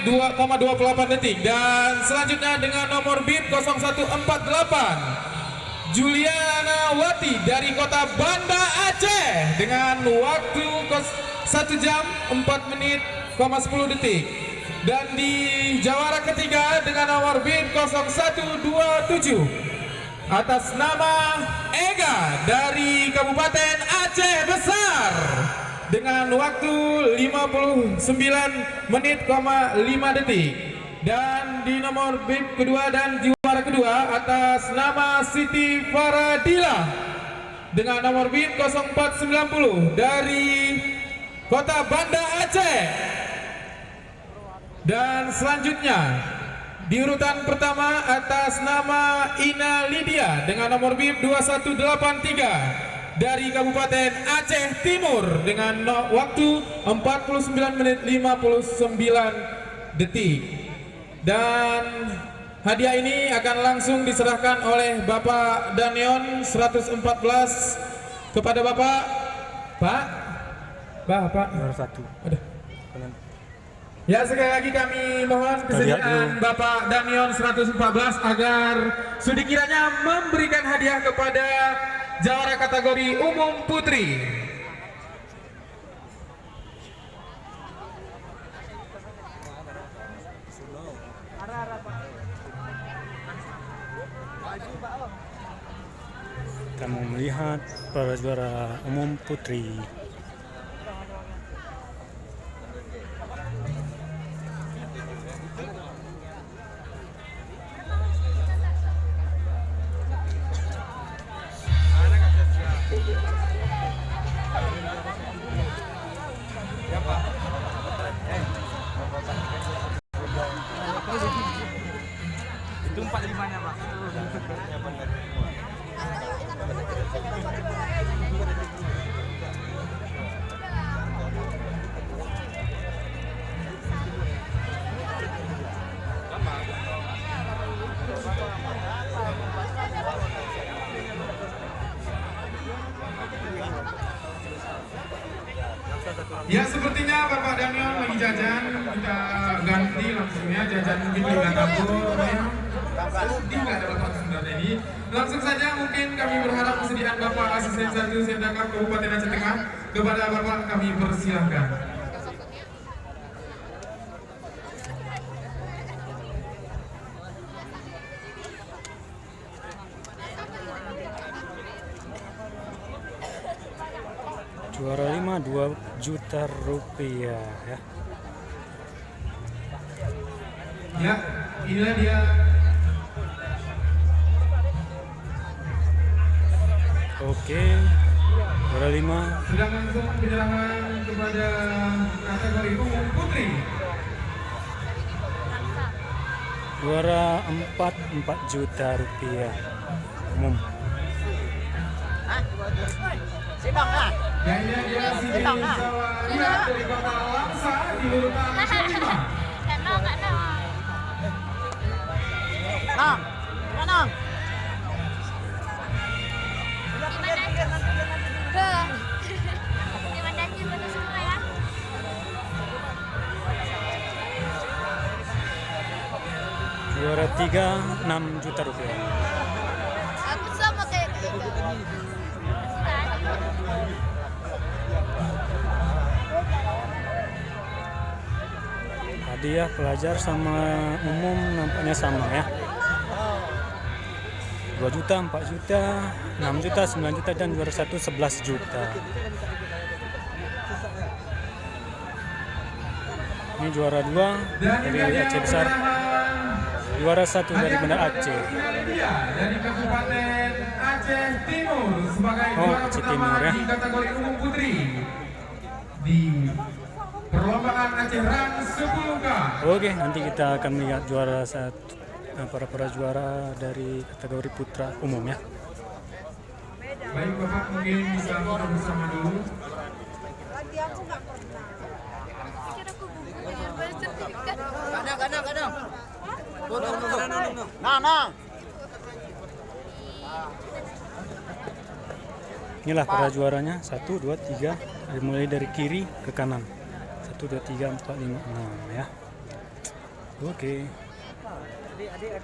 2,28 detik. Dan selanjutnya dengan nomor BIM 0148 Juliana Wati dari Kota Banda Aceh dengan waktu 1 jam 4 menit, 10 detik. Dan di jawara ketiga dengan nomor BIM 0127 atas nama Ega dari Kabupaten Aceh Besar dengan waktu 59 menit, 5 detik. Dan di nomor BIM kedua dan juara kedua atas nama Siti Faradila dengan nomor BIM 0490 dari Kota Banda Aceh. Dan selanjutnya di urutan pertama atas nama Ina Lydia dengan nomor BIM 2183 dari Kabupaten Aceh Timur dengan waktu 49 menit 59 detik. Dan hadiah ini akan langsung diserahkan oleh Bapak Danion 114 kepada Bapak nomor 1. Aduh. Ya, sekali lagi kami mohon kesediaan Bapak Danion 114 agar sudi kiranya memberikan hadiah kepada jawara kategori umum putri. Kita mau melihat para juara umum putri. Itu 45-nya, Pak. Ya, sepertinya Bapak Daniel lagi jajan, kita ganti langsungnya jajan mungkin di dapur ya. Dia nggak ada Bapak sebenarnya ini. Langsung saja mungkin kami berharap kesediaan Bapak Asisten 1 Sentakap Kabupaten Aceh Tengah kepada Bapak kami persilahkan. Juara 5 2 juta rupiah ya. Ya, inilah dia. Oke, juara 5. Sudah langsung penyerahan kepada kategori umum putri. Juara 4 juta rupiah umum. Sibang ah. Ya, ini dia Siti Sawaria dari Kota Langsa di urutan kelima. Nang, Nang. Terima kasih buat semua ya. Juara 3 6 juta rupiah. Aku sama kayak gitu. Hadiah pelajar sama umum nampaknya sama ya. 2 juta, 4 juta, 6 juta, 9 juta, dan juara 1 11 juta. Ini juara 2 dari Aceh Besar. Juara 1 dari Banda Aceh. Dari Kabupaten Aceh Timur sebagai juara Aceh pertama Timur ya. di kategori umum putri di perlombaan Aceh Rang 10K. Oke, nanti kita akan melihat juara para juara dari kategori putra umum ya. Baik Bapak, mungkin bisa foto bersama dulu. Lagi aku nggak pernah. Kira aku bukunya bersertifikat. Kadang. Nah. Inilah para juaranya, 1, 2, 3, dimulai dari kiri ke kanan. 1, 2, 3, 4, 5, 6 ya. Oke. Adik-adik